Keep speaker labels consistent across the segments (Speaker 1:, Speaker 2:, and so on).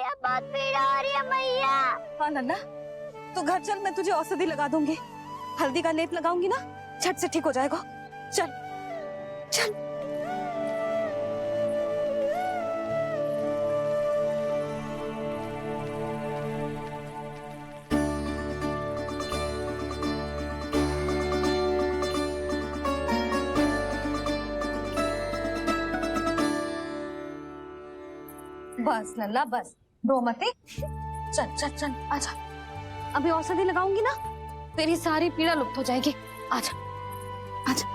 Speaker 1: मैया बहुत पीड़ा हो रही है मैया।
Speaker 2: हाँ नन्ना, तू घर चल, मैं तुझे औषधि लगा दूंगी। हल्दी का लेप लगाऊंगी ना, झट से ठीक हो जाएगा। चल चल। बस नन्ना बस, रो मत। चल चल चल आजा, अभी औषधि लगाऊंगी ना, तेरी सारी पीड़ा लुप्त हो जाएगी। आजा आजा,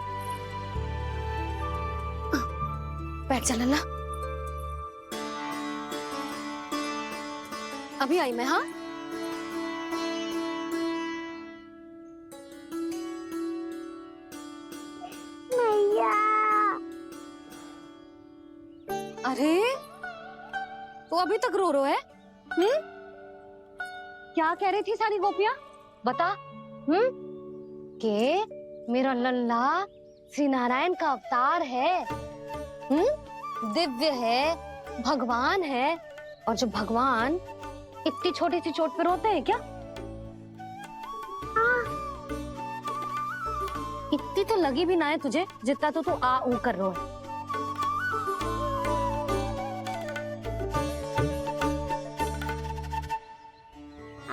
Speaker 2: बैठ जा नन्ना। अभी आई मैं। हाँ
Speaker 1: मैया।
Speaker 2: अरे तू अभी तक रो है? क्या कह रही थी सारी गोपियां? बता। के मेरा लल्ला श्री नारायण का अवतार है, दिव्य है, भगवान है। और जब भगवान इतनी छोटी सी चोट पे रोते हैं क्या? इतनी तो लगी भी ना है तुझे जितना तो तू आ ऊ कर रो है।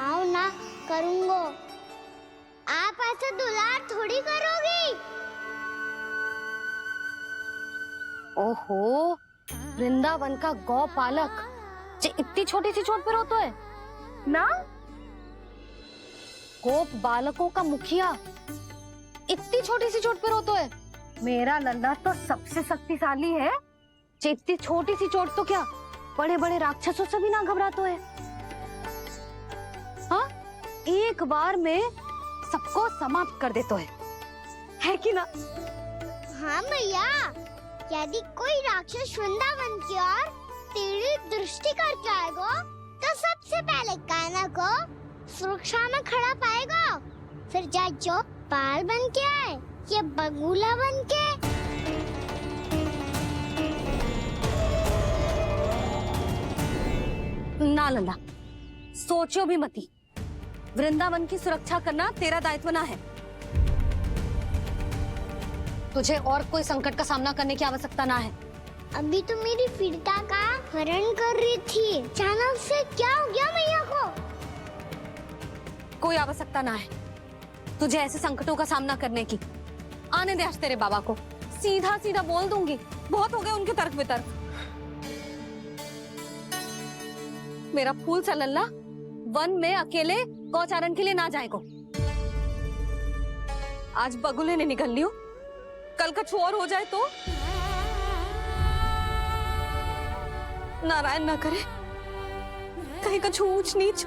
Speaker 1: आओ ना करूंगो, आप ऐसा दुलार थोड़ी करोगी।
Speaker 2: ओहो, वृंदावन का गौपालक जो इतनी छोटी सी चोट पे रोता है ना, गोप बालकों का मुखिया इतनी छोटी सी चोट पे रोता है। मेरा लल्ला तो सबसे शक्तिशाली है, जो इतनी छोटी सी चोट तो क्या बड़े बड़े राक्षसों से भी ना घबराता है। हाँ, एक बार में सबको समाप्त कर देता है कि ना?
Speaker 1: हाँ मैया, यदि कोई राक्षस वृंदावन की ओर तेरी दृष्टि करके आएगा तो सबसे पहले कान्हा को सुरक्षा में खड़ा पाएगा, फिर चाहे जो पाल बन के आए या बगुला बन के।
Speaker 2: ना लल्ला, सोचो भी मती, वृंदावन की सुरक्षा करना तेरा दायित्व ना है। तुझे और कोई संकट का सामना करने की आवश्यकता ना है।
Speaker 1: अभी तो मेरी पीड़िता का हरण कर रही थी, अचानक से क्या हो गया मैया को?
Speaker 2: कोई आवश्यकता ना है तुझे ऐसे संकटों का सामना करने की। आने दे आज तेरे बाबा को, सीधा सीधा बोल दूंगी। बहुत हो गए उनके तर्क वितर्क। मेरा फूल सा लल्ला वन में अकेले गौचारण के लिए ना जाएगो। आज बगुले ने निकल लियो, कल का छोर हो जाए तो नारायण ना करे, कहीं कछु ऊंच नीच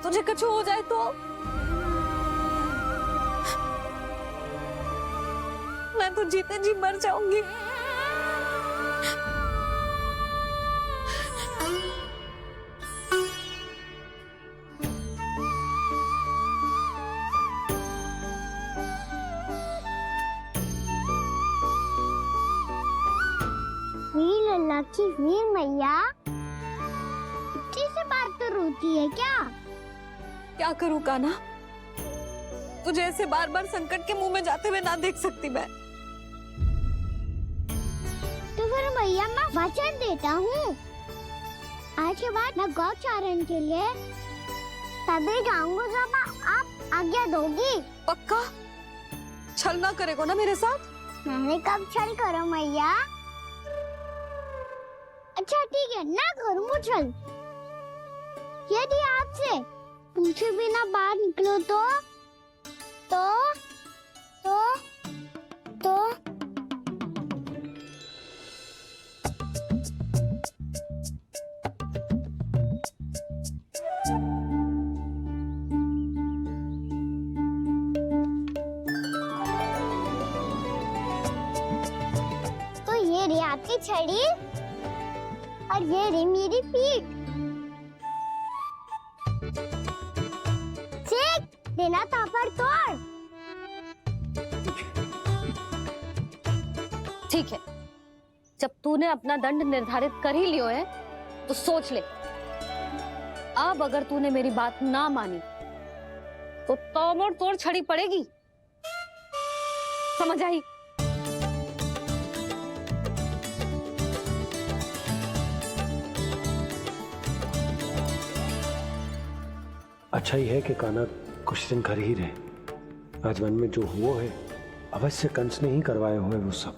Speaker 2: तुझे कछु हो जाए तो मैं तो जीते जी मर जाऊंगी।
Speaker 1: वीर लल्ला की वीर मैया इतनी सी बात तो रोती है क्या?
Speaker 2: क्या करूं कान्हा, तुझे ऐसे बार बार संकट के मुंह में जाते हुए ना देख सकती मैं।
Speaker 1: तो फिर मैया मैं वचन देता हूँ, आज के बाद मैं गौचारण के लिए तभी जाऊंगा जब आप आज्ञा दोगी।
Speaker 2: पक्का? छल ना करेगा ना मेरे साथ?
Speaker 1: मैंने कब छल करो मैया? अच्छा ठीक है, ना करूँगा छल। यदि आपसे पूछे बिना बाहर निकलो तो ये रही आपकी छड़ी और ये रही मेरी पीठ। चेक देना तापर तोड़।
Speaker 2: ठीक है, जब तूने अपना दंड निर्धारित कर ही लियो है तो सोच ले अब अगर तूने मेरी बात ना मानी तो तोड़ तोड़ छड़ी पड़ेगी, समझ आई?
Speaker 3: अच्छा ही है कि कान्हा कुछ दिन घर ही रहे। आज वन में जो हुआ है अवश्य कंस ने ही करवाए हुए वो सब।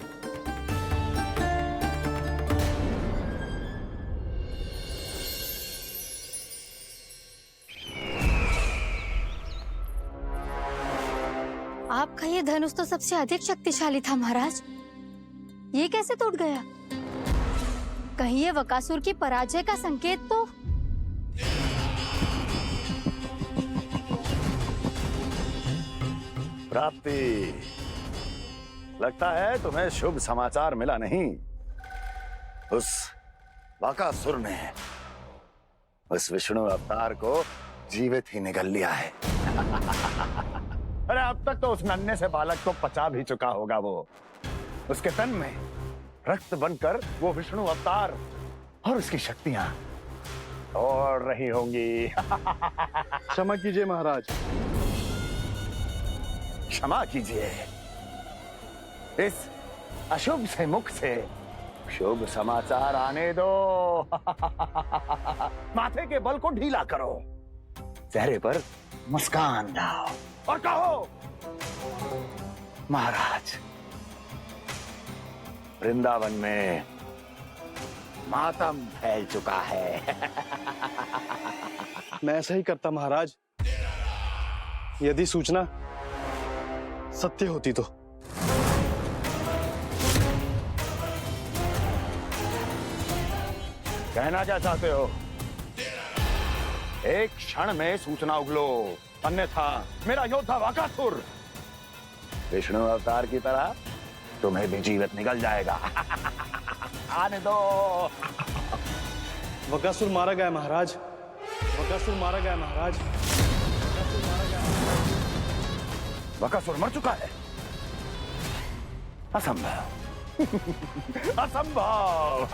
Speaker 4: आपका ये धनुष तो सबसे अधिक शक्तिशाली था महाराज, ये कैसे टूट गया? कहीं ये बकासुर की पराजय का संकेत तो?
Speaker 5: प्राप्ति, लगता है तुम्हें शुभ समाचार मिला नहीं। उस बकासुर ने उस विष्णु अवतार को जीवित ही निगल लिया है। अरे अब तक तो उस नन्हे से बालक को पचा भी चुका होगा वो। उसके तन में रक्त बनकर वो विष्णु अवतार और उसकी शक्तियां और रही होंगी।
Speaker 6: क्षमा कीजिए महाराज।
Speaker 5: क्षमा कीजिए। इस अशुभ से मुख से शुभ समाचार आने दो। माथे के बल को ढीला करो, चेहरे पर मुस्कान लाओ और कहो, महाराज, वृंदावन में मातम फैल चुका है।
Speaker 6: मैं ऐसा ही करता महाराज, यदि सूचना सत्य होती तो।
Speaker 5: कहना क्या चाहते हो? एक क्षण में सूचना उगलो, अन्यथा मेरा योद्धा बकासुर विष्णु अवतार की तरह तुम्हें भी जीवित निकल जाएगा। आने दो।
Speaker 6: बकासुर मारा गया महाराज, बकासुर मारा गया महाराज, बकासुर मारा गया।
Speaker 5: बकासुर मर चुका है? असंभव। असंभव।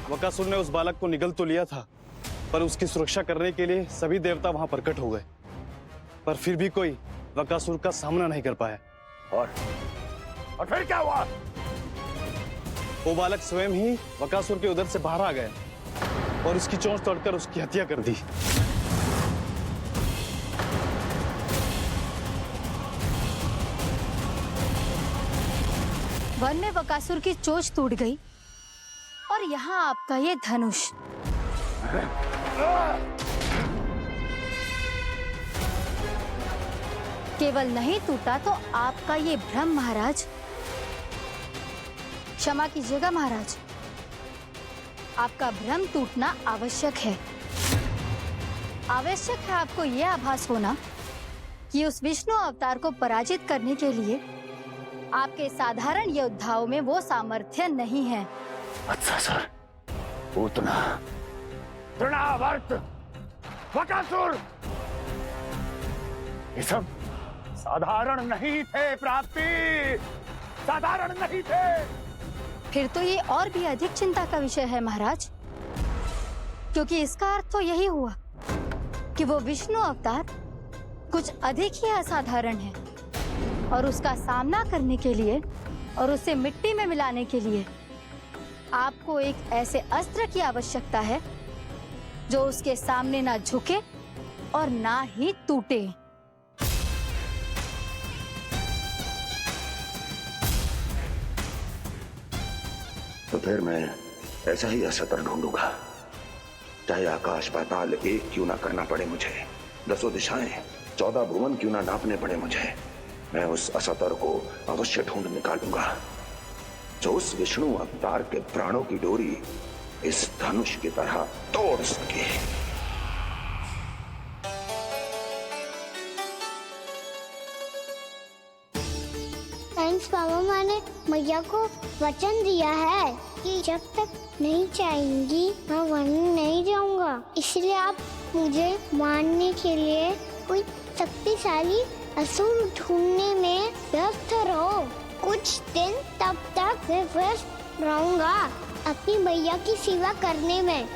Speaker 6: बकासुर ने उस बालक को निगल तो लिया था, पर उसकी सुरक्षा करने के लिए सभी देवता वहां प्रकट हो गए, पर फिर भी कोई बकासुर का सामना नहीं कर पाया।
Speaker 5: और फिर क्या हुआ?
Speaker 6: वो बालक स्वयं ही बकासुर के उदर से बाहर आ गया और उसकी चोंच तोड़कर उसकी हत्या कर दी।
Speaker 4: वन में बकासुर की चोंच टूट गई और यहाँ आपका ये धनुष। केवल नहीं टूटा तो आपका ये भ्रम महाराज। क्षमा कीजिएगा महाराज, आपका भ्रम टूटना आवश्यक है। आवश्यक है आपको यह आभास होना कि उस विष्णु अवतार को पराजित करने के लिए आपके साधारण योद्धाओं में वो सामर्थ्य नहीं है।
Speaker 5: अच्छा सर, उतना तृणावर्त, बकासुर, ये सब साधारण नहीं थे प्राप्ति, साधारण नहीं थे।
Speaker 4: फिर तो ये और भी अधिक चिंता का विषय है महाराज, क्योंकि इसका अर्थ तो यही हुआ कि वो विष्णु अवतार कुछ अधिक ही असाधारण है और उसका सामना करने के लिए और उसे मिट्टी में मिलाने के लिए आपको एक ऐसे अस्त्र की आवश्यकता है जो उसके सामने ना झुके और ना ही टूटे।
Speaker 5: तो फिर मैं ऐसा ही असत्र ढूंढूंगा, चाहे आकाश पाताल एक क्यों ना करना पड़े मुझे, 10 दिशाएं 14 भुवन क्यों ना नापने पड़े मुझे। मैं उस असतर को अवश्य ढूंढ निकालूंगा जो उस विष्णु अवतार के प्राणों की डोरी इस धनुष की तरह तोड़ सके।
Speaker 1: थैंक्स पापा, मैंने मैया को वचन दिया है कि जब तक नहीं चाहेंगी मैं वन नहीं जाऊंगा, इसलिए आप मुझे मारने के लिए कोई शक्तिशाली असुर ढूंढने में व्यस्त रहो। कुछ दिन तब तक मैं व्यस्त रहूंगा अपनी मैया की सेवा करने में।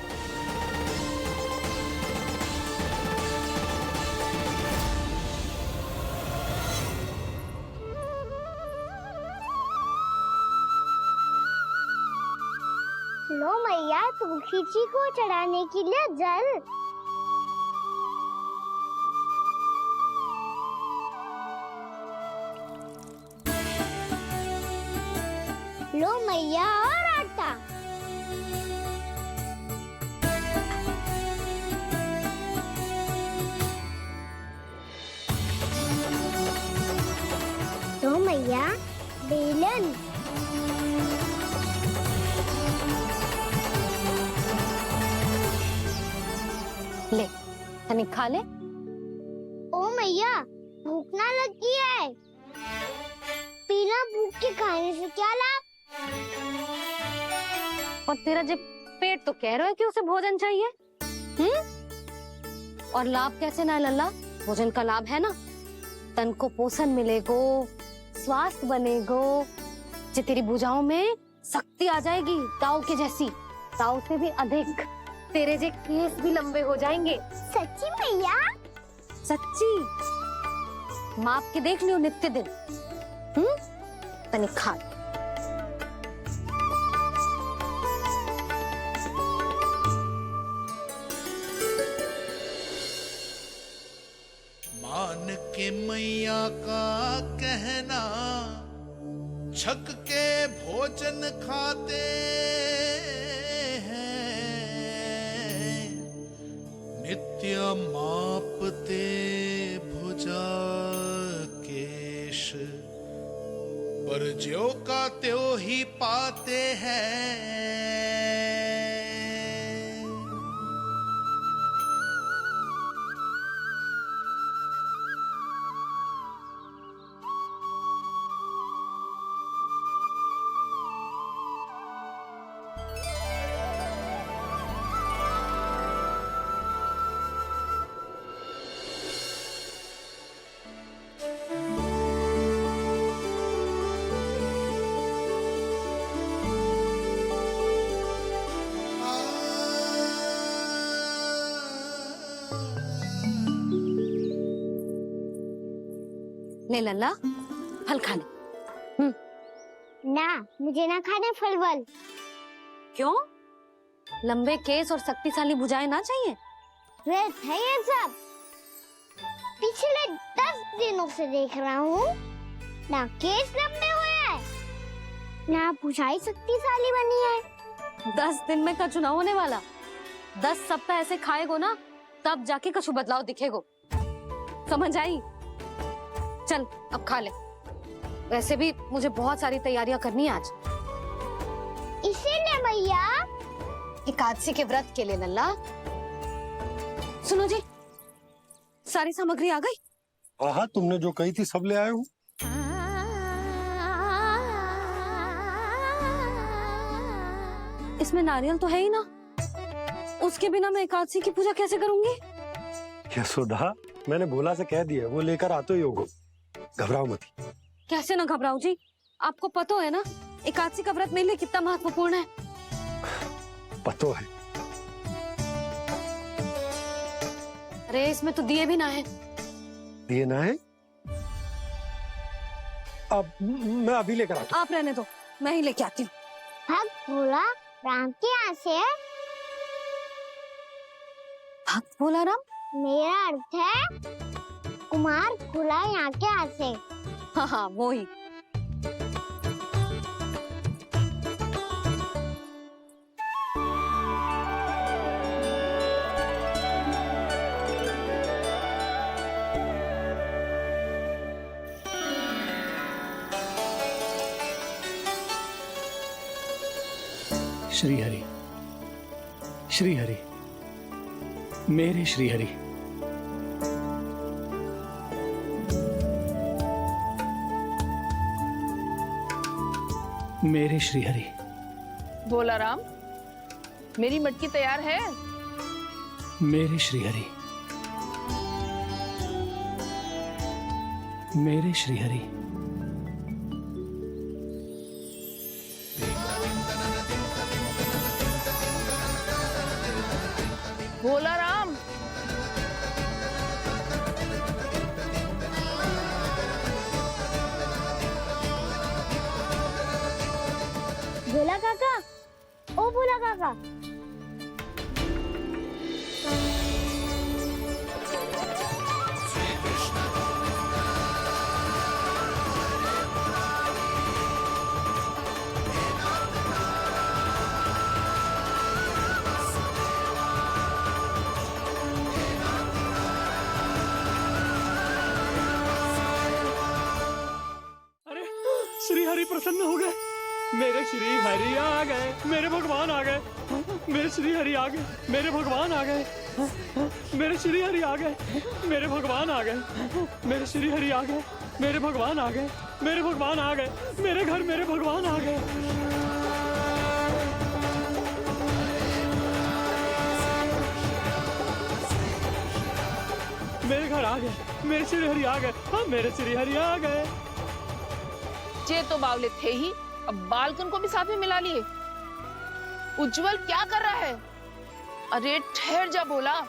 Speaker 1: लो मैया, तुलसी जी को चढ़ाने के लिए जल। लो मैया, और आटा। लो मैया, बेलन।
Speaker 2: ले तनिक खा ले।
Speaker 1: ओ मैया, भूख ना लगी है। बिना भूख के खाने से क्या लाभ?
Speaker 2: और तेरा जब पेट तो कह रहा है कि उसे भोजन चाहिए। और लाभ कैसे ना है लल्ला? भोजन का लाभ है ना, तन को पोषण मिलेगो, स्वास्थ्य बनेगो, जे तेरी भुजाओं में शक्ति आ जाएगी, ताऊ के जैसी, ताऊ से भी अधिक। तेरे जे केस भी लंबे हो जाएंगे।
Speaker 1: सच्ची मैया?
Speaker 2: सच्ची, माप के देख लियो नित्य दिन। तनिक खा।
Speaker 7: मान के मैया का कहना, छक के भोजन खाते हैं, नित्य मापते भुजा केश, पर ज्यो का त्यों ही पाते हैं।
Speaker 2: ले लल्ला, फल खा ले।
Speaker 1: ना, मुझे ना खाने फल वल।
Speaker 2: क्यों? लंबे केस और शक्तिशाली भुजाएं ना चाहिए?
Speaker 1: व्यर्थ है ये सब। पिछले 10 दिनों से देख रहा हूँ, ना केस लंबे हुए हैं, ना भुजाएं शक्तिशाली बनी है।
Speaker 2: 10 दिन में का चुनाव होने वाला। 10 सप्ताह ऐसे खाएगो ना, तब जाके कछु बदलाव दिखेगो। समझ आई? चल अब खा ले। वैसे भी मुझे बहुत सारी तैयारियां करनी है आज।
Speaker 1: इसीलिए भैया,
Speaker 2: एकादशी के व्रत के लिए लल्ला। सुनो जी, सारी सामग्री आ गई?
Speaker 3: हाँ, तुमने जो कही थी सब ले आए हूँ।
Speaker 2: इसमें नारियल तो है ही ना, उसके बिना मैं एकादशी की पूजा कैसे करूंगी?
Speaker 3: यशोदा, मैंने भोला से कह दिया, वो लेकर आते ही होगो। घबराओ मत।
Speaker 2: कैसे ना घबराओ जी, आपको पता है ना एकादशी का व्रत मेरे लिए कितना महत्वपूर्ण है।
Speaker 3: पतो है।
Speaker 2: अरे इसमें तो दिए भी ना है।
Speaker 3: दिए ना है? अब मैं अभी लेकर आता हूँ।
Speaker 2: आप रहने दो, मैं ही लेके आती हूँ।
Speaker 1: भक्त भोला राम के यहाँ से है।
Speaker 2: भक्त भोला राम?
Speaker 1: मेरा अर्थ है कुमार भोला यहाँ के यहाँ से।
Speaker 2: हाँ हाँ, वो ही।
Speaker 8: श्री हरि, श्री हरि, मेरे श्री हरि। मेरे श्री हरि।
Speaker 9: भोला राम, मेरी मटकी तैयार है।
Speaker 8: मेरे श्री हरि। मेरे श्री हरि।
Speaker 9: भोला राम,
Speaker 1: भोला काका, ओ भोला काका,
Speaker 8: अरे श्री हरि प्रसन्न हो गए, मेरे श्री हरि आ गए, मेरे भगवान आ गए, मेरे श्री हरि आ गए, मेरे भगवान आ गए, मेरे श्री हरि आ गए, मेरे भगवान आ गए, मेरे श्री हरि आ गए, मेरे भगवान आ गए, मेरे भगवान आ गए, मेरे घर मेरे भगवान आ गए। मेरे घर आ गए, मेरे श्री हरि आ गए, हाँ मेरे श्री हरि आ गए।
Speaker 9: ये तो बावले थे ही, अब बालकन को भी साथ में मिला लिए। उज्जवल क्या कर रहा है? अरे ठहर जा भोला।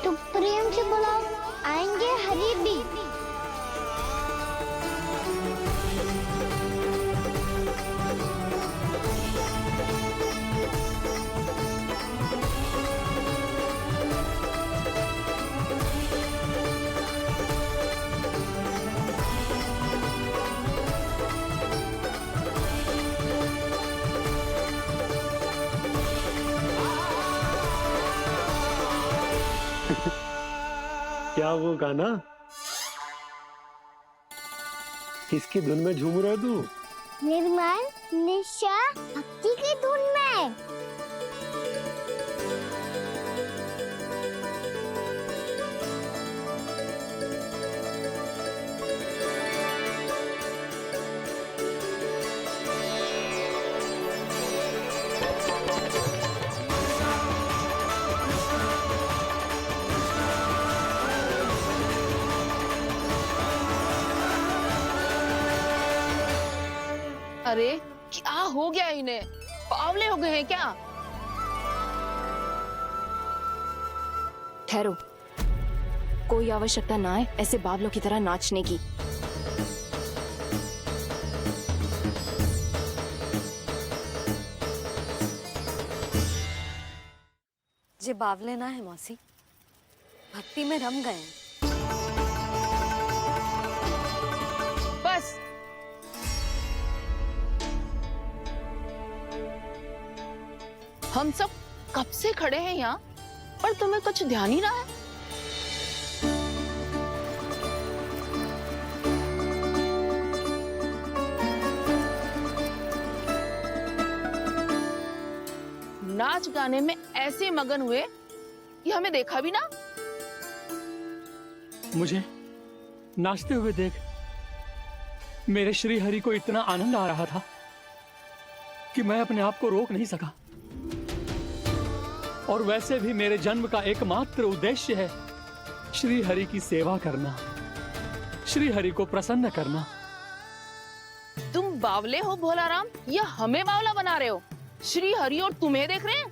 Speaker 1: तुम प्रेम से बुलाओ, आएंगे हरी भी।
Speaker 3: क्या वो गाना? किसकी धुन में झूम रहा तू?
Speaker 1: निर्मल निशा भक्ति की धुन में।
Speaker 9: अरे क्या हो गया इन्हें? बावले हो गए हैं क्या?
Speaker 10: ठहरो, कोई आवश्यकता ना है ऐसे बावलों की तरह नाचने की।
Speaker 2: जे बावले ना है मौसी, भक्ति में रम गए हैं।
Speaker 9: बस हम सब कब से खड़े हैं यहाँ, पर तुम्हें कुछ ध्यान ही ना है। नाच गाने में ऐसे मगन हुए कि हमें देखा भी ना।
Speaker 8: मुझे नाचते हुए देख मेरे श्री हरि को इतना आनंद आ रहा था कि मैं अपने आप को रोक नहीं सका। और वैसे भी मेरे जन्म का एकमात्र उद्देश्य है श्री हरि की सेवा करना, श्री हरि को प्रसन्न करना।
Speaker 9: तुम बावले हो भोलाराम, या हमें बावला बना रहे हो? श्री हरि और तुम्हें देख रहे हैं।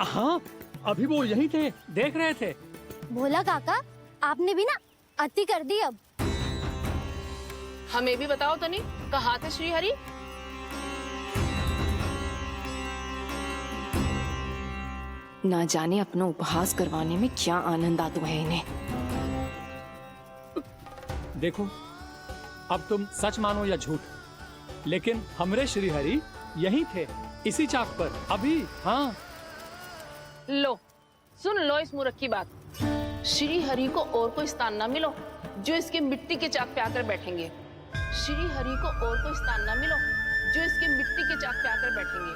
Speaker 8: हाँ, अभी वो यहीं थे, देख रहे थे।
Speaker 1: भोला काका, आपने भी ना अति कर दी अब।
Speaker 9: हमें भी बताओ तो नहीं, कहाँ थे श्री हरि?
Speaker 10: ना जाने अपना उपहास करवाने में क्या आनंद आता है इन्हें।
Speaker 8: देखो, अब तुम सच मानो या झूठ, लेकिन हमरे श्री हरि यहीं थे, इसी चाक पर अभी। हाँ,
Speaker 9: लो सुन लो इस मूर्ख की बात। श्री हरि को और कोई स्थान ना मिलो जो इसके मिट्टी के चाक पे आकर बैठेंगे। श्री हरि को और कोई स्थान ना मिलो जो इसके मिट्टी के चाक पे आकर बैठेंगे।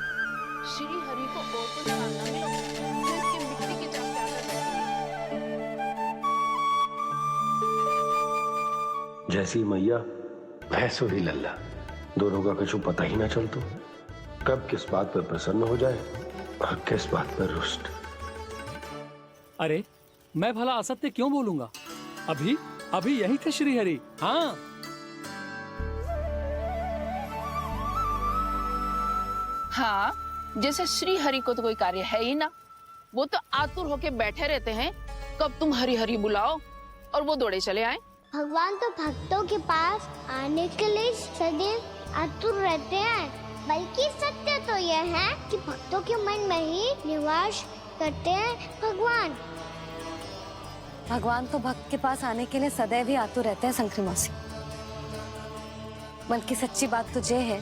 Speaker 9: श्री हरि को और कोई स्थान ना मिलो जो इसके मिट्टी के चाक पे आकर बैठेंगे।
Speaker 3: जैसी मैया भैंसो ही लल्ला, दोनों का कुछ पता ही ना चलतो। कब किस बात पर प्रसन्न हो जाए और किस बात पर रुष्ट।
Speaker 8: अरे मैं भला असत्य क्यों बोलूंगा? अभी अभी यही थे श्रीहरि। हाँ,
Speaker 9: हाँ, जैसे श्री हरि को तो कोई कार्य है ही ना। वो तो आतुर होके बैठे रहते हैं कब तुम हरि हरि बुलाओ और वो दौड़े चले आए।
Speaker 1: भगवान तो भक्तों के पास आने के लिए सदैव आतुर रहते हैं। बल्कि सत्य तो यह है कि भक्तों के मन में ही निवास करते हैं भगवान।
Speaker 2: भगवान तो भक्त के पास आने के लिए सदैव ही आतुर रहते हैं शंकरी मौसी। बल्कि सच्ची बात तो ये है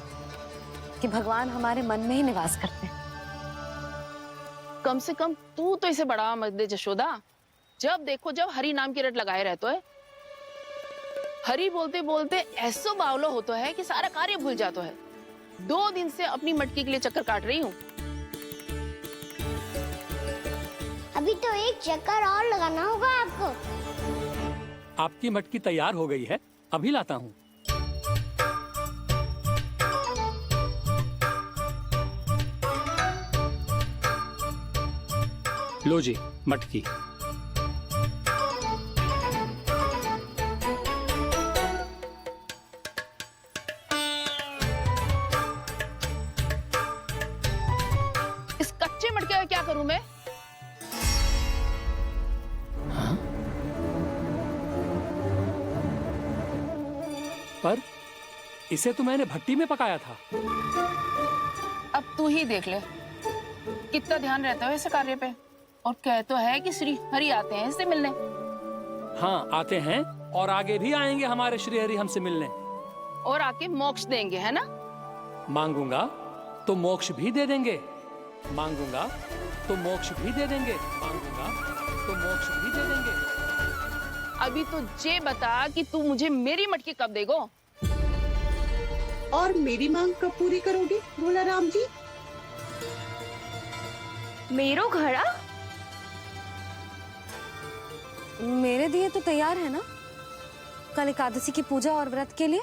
Speaker 2: कि भगवान हमारे मन में ही निवास करते हैं।
Speaker 9: कम से कम तू तो इसे बढ़ावा मत दे जशोदा। जब देखो जब हरि नाम की रट लगाए रहते है। हरि बोलते बोलते ऐसो बावलो होता है कि सारा कार्य भूल जाता है। 2 दिन से अपनी मटकी के लिए चक्कर काट रही हूँ।
Speaker 1: अभी तो एक चक्कर और लगाना होगा आपको।
Speaker 8: आपकी मटकी तैयार हो गई है, अभी लाता हूँ। लो जी मटकी।
Speaker 9: इस कच्चे मटके का क्या करूं मैं?
Speaker 8: पर इसे तो मैंने भट्टी में पकाया था।
Speaker 9: अब तू ही देख ले कितना ध्यान रहता है इस कार्य पे। और कह तो है कि श्री हरि आते हैं इससे मिलने।
Speaker 8: हाँ आते हैं और आगे भी आएंगे हमारे श्रीहरि हमसे मिलने।
Speaker 9: और आके मोक्ष देंगे, है ना?
Speaker 8: मांगूंगा तो मोक्ष भी दे देंगे, मांगूंगा तो मोक्ष भी दे देंगे, मांगूंगा तो मोक्ष भी दे देंगे।
Speaker 9: अभी तो ये बता कि तू मुझे मेरी मटकी कब देगो?
Speaker 11: और मेरी मांग कब पूरी करोगे भोला राम जी?
Speaker 2: मेरो घड़ा मेरे दिए तो तैयार है ना? कल एकादशी की पूजा और व्रत के लिए।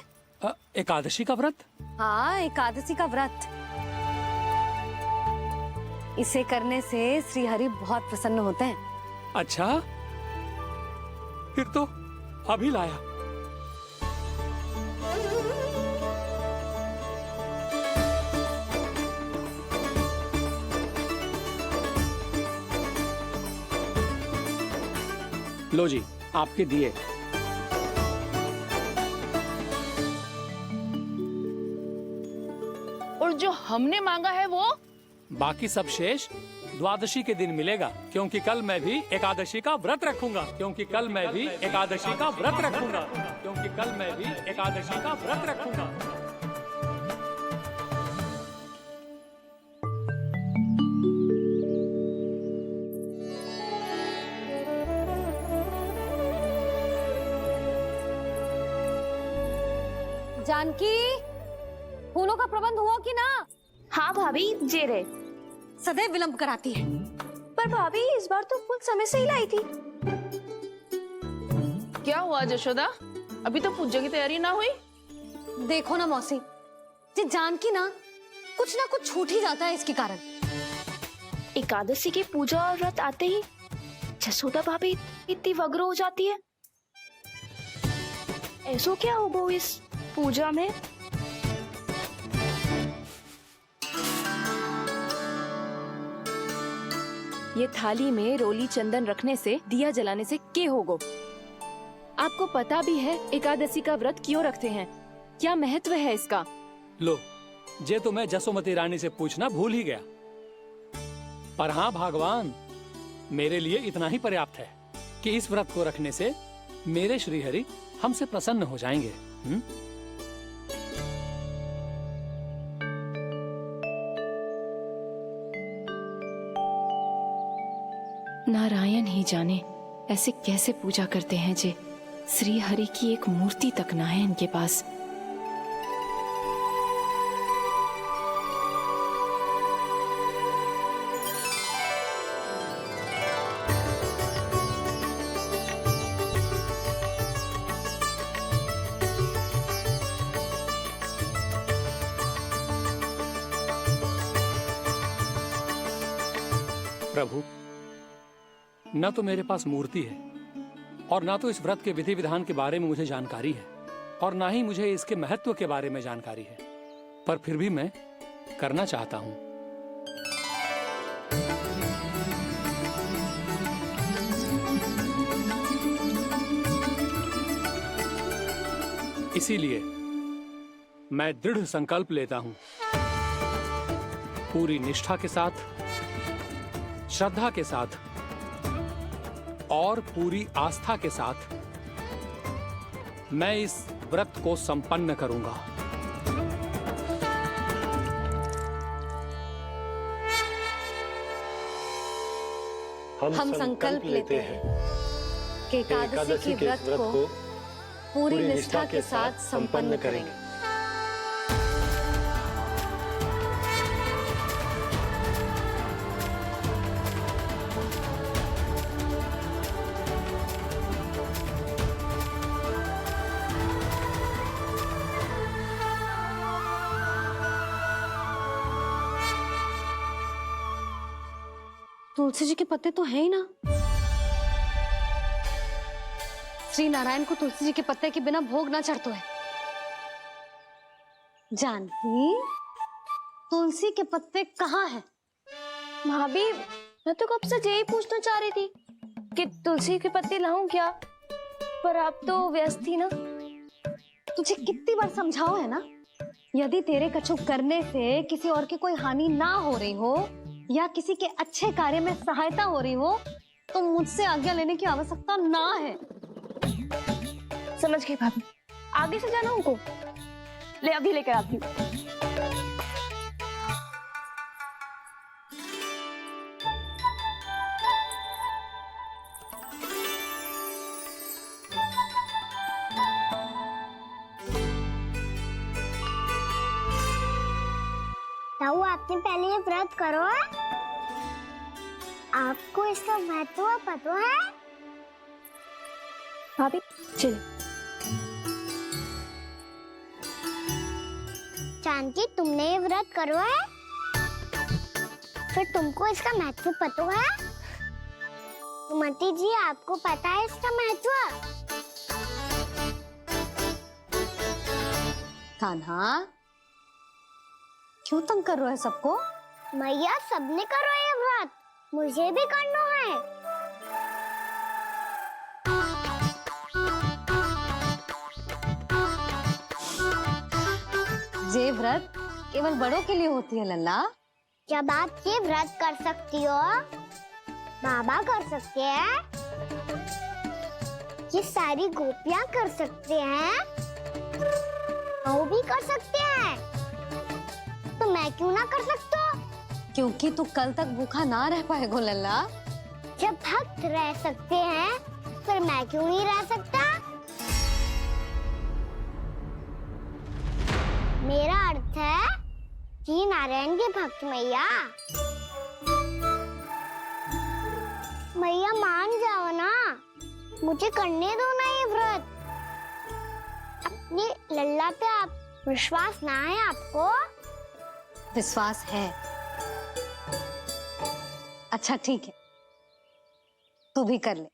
Speaker 8: एकादशी का व्रत?
Speaker 2: हाँ, एकादशी का व्रत। इसे करने से श्री हरि बहुत प्रसन्न होते हैं।
Speaker 8: अच्छा, फिर तो अभी लाया। लो जी आपके दिए।
Speaker 9: और जो हमने मांगा है वो?
Speaker 8: बाकी सब शेष द्वादशी के दिन मिलेगा, क्योंकि कल मैं भी एकादशी का व्रत रखूंगा, क्योंकि कल मैं भी एकादशी का व्रत रखूंगा, क्योंकि कल मैं भी एकादशी का व्रत रखूंगा।
Speaker 2: जानकी, फूलों का प्रबंध हुआ कि ना?
Speaker 12: हाँ भाभी, जे रे।
Speaker 2: सदैव विलंब कराती है।
Speaker 12: पर भाभी इस बार तो फूल समय से ही लाई थी।
Speaker 9: क्या हुआ जशोदा? अभी तो पूजा की तैयारी ना हुई?
Speaker 2: देखो ना मौसी, ये जानकी ना कुछ छूट ही जाता है इसके कारण।
Speaker 12: एकादशी की पूजा और व्रत आते ही जसोदा भाभी इतनी वग्र हो जाती है। ऐसो क्या होगा इस पूजा में?
Speaker 10: ये थाली में रोली चंदन रखने से, दिया जलाने से के होगो? आपको पता भी है एकादशी का व्रत क्यों रखते हैं? क्या महत्व है इसका?
Speaker 8: लो, जे तो मैं जसोमती रानी से पूछना भूल ही गया। पर हाँ भगवान, मेरे लिए इतना ही पर्याप्त है कि इस व्रत को रखने से मेरे श्रीहरि हमसे प्रसन्न हो जाएंगे।
Speaker 10: नारायण ही जाने ऐसे कैसे पूजा करते हैं जे श्री हरि की एक मूर्ति तक ना है इनके पास।
Speaker 8: प्रभु, न तो मेरे पास मूर्ति है और ना तो इस व्रत के विधि विधान के बारे में मुझे जानकारी है और ना ही मुझे इसके महत्व के बारे में जानकारी है, पर फिर भी मैं करना चाहता हूं। इसीलिए मैं दृढ़ संकल्प लेता हूं, पूरी निष्ठा के साथ, श्रद्धा के साथ और पूरी आस्था के साथ मैं इस व्रत को संपन्न करूंगा।
Speaker 2: हम संकल्प लेते हैं कि एकादशी के व्रत को पूरी निष्ठा के साथ संपन्न करेंगे। तुलसी जी के पत्ते तो हैं ही ना। श्री नारायण को तुलसी जी के पत्ते के बिना भोग ना चढ़तो है। जानकी, तुलसी के पत्ते कहाँ हैं?
Speaker 12: भाभी, मैं तो कब से यही पूछना चाह रही थी कि तुलसी के पत्ते लाऊं क्या, पर आप तो व्यस्त थी ना।
Speaker 2: तुझे कितनी बार समझाओ है ना, यदि तेरे कछु करने से किसी और की कोई हानि ना हो रही हो या किसी के अच्छे कार्य में सहायता हो रही हो तो मुझसे आज्ञा लेने की आवश्यकता ना है।
Speaker 12: समझ गई भाभी, आगे से जाना उनको। ले अभी लेकर आती हूँ।
Speaker 1: ताऊ, आपने पहले ये व्रत करो है? आपको इसका महत्व पता है?
Speaker 12: भाभी चल।
Speaker 1: जानकी, तुमने ये व्रत करो है? फिर तुमको इसका महत्व पता है? सुमति जी, आपको पता है इसका महत्व?
Speaker 2: कान्हा, क्यों तंग कर रहा है सबको?
Speaker 1: मैया, सबने करो ये व्रत, मुझे भी करना है।
Speaker 2: ये व्रत केवल बड़ों के लिए होती है लल्ला।
Speaker 1: जब आप ये व्रत कर सकती हो, बाबा कर सकते हैं, ये सारी गोपियां कर सकते हैं, वो भी कर सकते हैं, तो मैं क्यों ना कर सकता?
Speaker 2: क्योंकि तू कल तक भूखा ना रह पाएगो लल्ला।
Speaker 1: जब भक्त रह सकते हैं, फिर मैं क्यों नहीं रह सकता? मेरा अर्थ है कि नारायण के भक्त मैया, मैया मान जाओ ना, मुझे करने दो ना ये व्रत। अपनी लल्ला पे आप विश्वास ना है आपको?
Speaker 2: विश्वास है। अच्छा ठीक है, तू भी कर ले।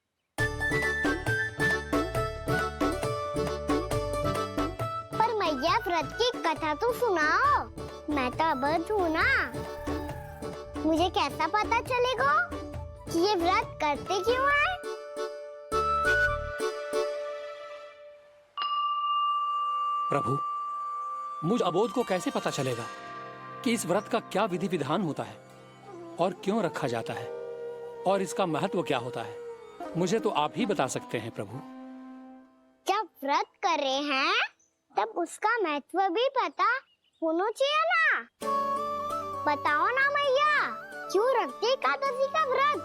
Speaker 1: पर मैया, व्रत की कथा तो सुनाओ, मैं तो अबध हूँ ना। मुझे कैसा पता चलेगा कि ये व्रत करते क्यों हैं?
Speaker 8: प्रभु, मुझ अबोध को कैसे पता चलेगा कि इस व्रत का क्या विधि विधान होता है और क्यों रखा जाता है और इसका महत्व क्या होता है? मुझे तो आप ही बता सकते हैं प्रभु।
Speaker 1: जब व्रत कर रहे हैं तब उसका महत्व भी पता होना चाहिए ना। बताओ ना मैया, क्यों रखते एकादशी का व्रत?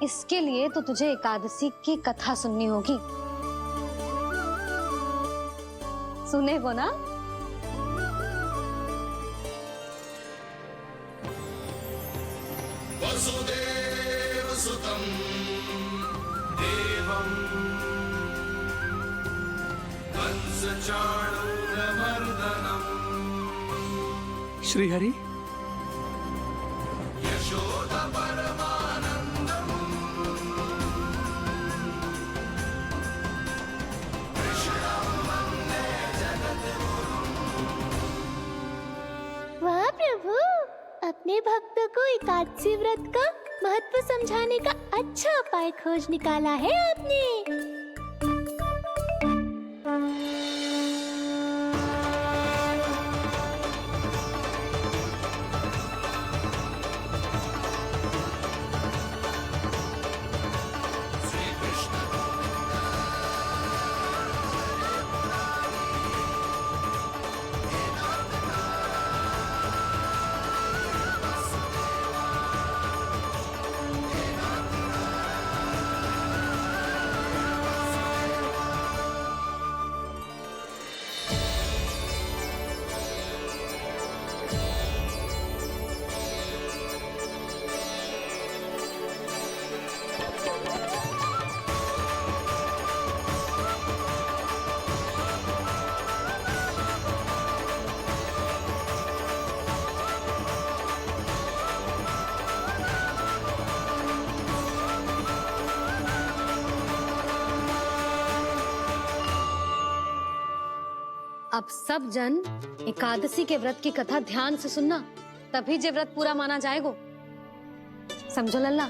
Speaker 2: इसके लिए तो तुझे एकादशी की कथा सुननी होगी। सुनेगो ना?
Speaker 7: वसुदेव सुतं देवं कंसचाणूरमर्दनम्
Speaker 8: श्री हरि।
Speaker 7: यशोदा परमानंदं
Speaker 12: अपने भक्तों को एकादशी व्रत का महत्व समझाने का अच्छा उपाय खोज निकाला है आपने।
Speaker 2: अब सब जन एकादशी के व्रत की कथा ध्यान से सुनना, तभी जे व्रत पूरा माना जाएगा। समझो लल्ला।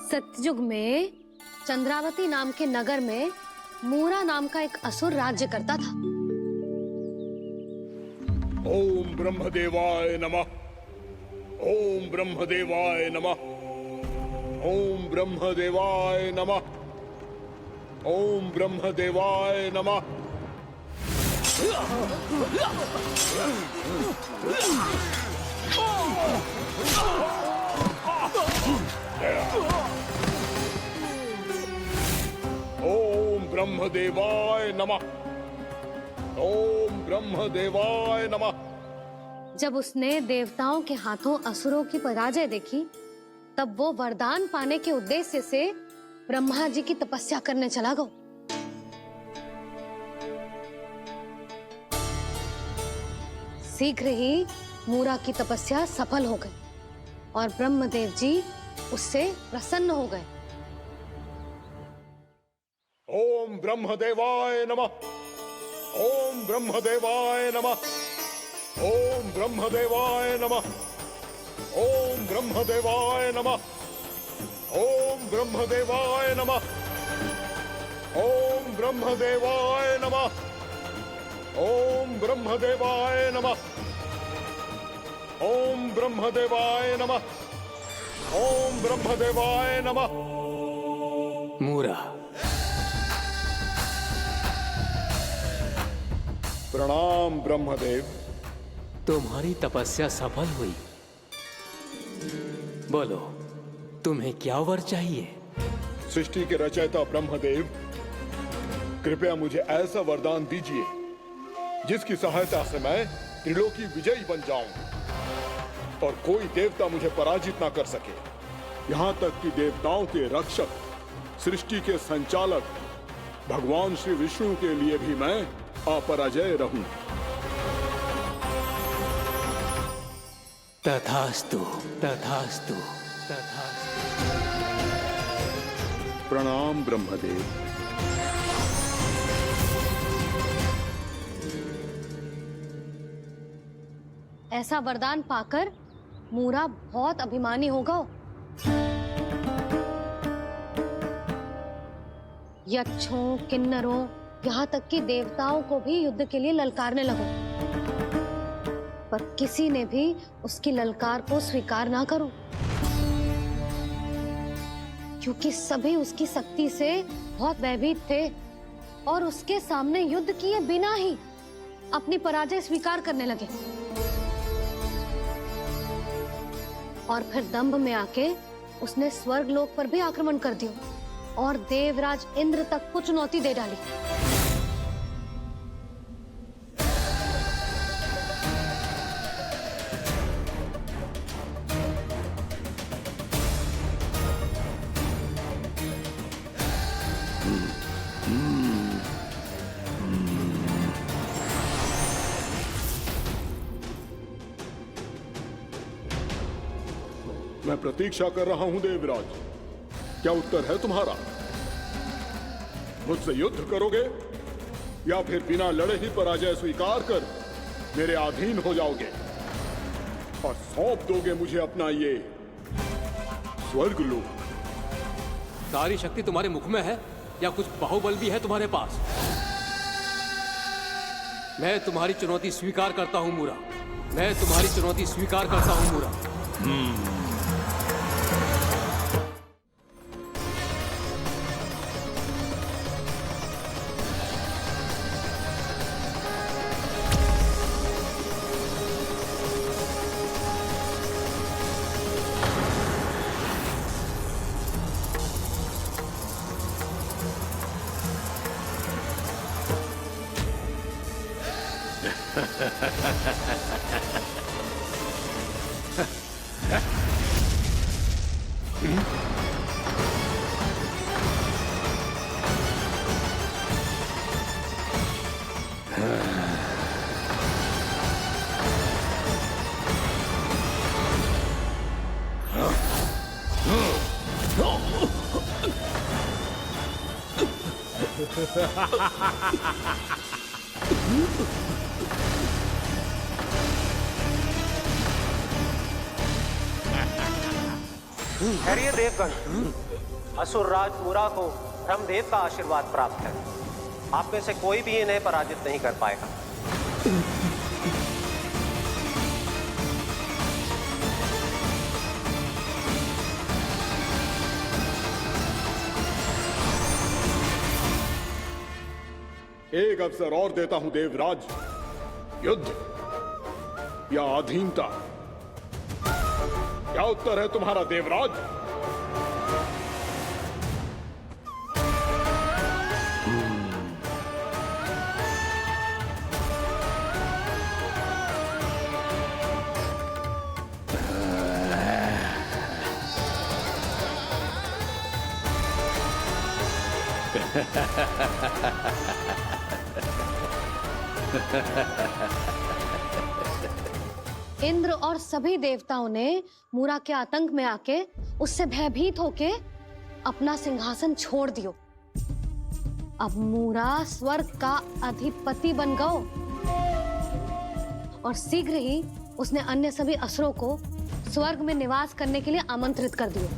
Speaker 2: सतयुग में चंद्रावती नाम के नगर में मूरा नाम का एक असुर राज्य करता था।
Speaker 13: ओम ब्रह्मदेवाय नमः। ओम ब्रह्मदेवाय नमः। ओम ब्रह्मदेवाय नमः। ओम ब्रह्मदेवाय नमः। ओम ब्रह्मदेवाय नमः। ओम ब्रह्मदेवाय नमः।
Speaker 2: जब उसने देवताओं के हाथों असुरों की पराजय देखी, तब वो वरदान पाने के उद्देश्य से ब्रह्मा जी की तपस्या करने चला गया। शीघ्र ही मूरा की तपस्या सफल हो गई और ब्रह्मदेव जी उससे प्रसन्न हो गए।
Speaker 13: ओम ब्रह्मदेवाय नमः। ओम ब्रह्मदेवाय नमः। ओम ब्रह्मदेवाय नमः। ओम ब्रह्मदेवाय नमः। ओम ब्रह्मदेवाय नमः। ओम ब्रह्मदेवाय नमः। ओम ब्रह्मदेवाय नमः। ओम ब्रह्मदेवाय नमः। ओम ब्रह्मदेवाय नमः।
Speaker 3: मूरा,
Speaker 13: प्रणाम ब्रह्मदेव।
Speaker 8: तुम्हारी तपस्या सफल हुई। बोलो, तुम्हें क्या वर चाहिए?
Speaker 13: सृष्टि के रचयिता ब्रह्मदेव, कृपया मुझे ऐसा वरदान दीजिए जिसकी सहायता से मैं त्रिलोकी विजयी बन जाऊं और कोई देवता मुझे पराजित ना कर सके। यहाँ तक कि देवताओं के रक्षक, सृष्टि के संचालक भगवान श्री विष्णु के लिए भी मैं अपराजय रहूं।
Speaker 8: तथास्तु, तथास्तु, तथास्तु।
Speaker 13: प्रणाम ब्रह्मदेव।
Speaker 2: ऐसा वरदान पाकर मूरा बहुत अभिमानी होगा। यक्षों, किन्नरों, यहाँ तक कि देवताओं को भी युद्ध के लिए ललकारने लगा, पर किसी ने भी उसकी ललकार को स्वीकार ना करो, क्योंकि सभी उसकी शक्ति से बहुत भयभीत थे और उसके सामने युद्ध किए बिना ही अपनी पराजय स्वीकार करने लगे और फिर दंभ में आके उसने स्वर्ग लोक पर भी आक्रमण कर दिया। और देवराज इंद्र तक को चुनौती दे डाली।
Speaker 13: मैं प्रतीक्षा कर रहा हूं देवराज, क्या उत्तर है तुम्हारा? मुझसे युद्ध करोगे या फिर बिना लड़े ही पराजय स्वीकार कर मेरे अधीन हो जाओगे और सौंप दोगे मुझे अपना ये स्वर्ग लोक?
Speaker 8: सारी शक्ति तुम्हारे मुख में है या कुछ बाहुबल भी है तुम्हारे पास? मैं तुम्हारी चुनौती स्वीकार करता हूं मूरा, मैं तुम्हारी चुनौती स्वीकार करता हूं मूरा।
Speaker 14: खैरिए देवगण, असुर राज मूरा को ब्रह्मदेव का आशीर्वाद प्राप्त है। आप में से कोई भी इन्हें पराजित नहीं कर पाएगा।
Speaker 13: एक अवसर और देता हूं देवराज, युद्ध या अधीनता, क्या उत्तर है तुम्हारा देवराज?
Speaker 2: इंद्र और सभी देवताओं ने मूरा के आतंक में आके उससे भयभीत होके अपना सिंहासन छोड़ दियो। अब मूरा स्वर्ग का अधिपति बन गयो और शीघ्र ही उसने अन्य सभी असुरों को स्वर्ग में निवास करने के लिए आमंत्रित कर दिया।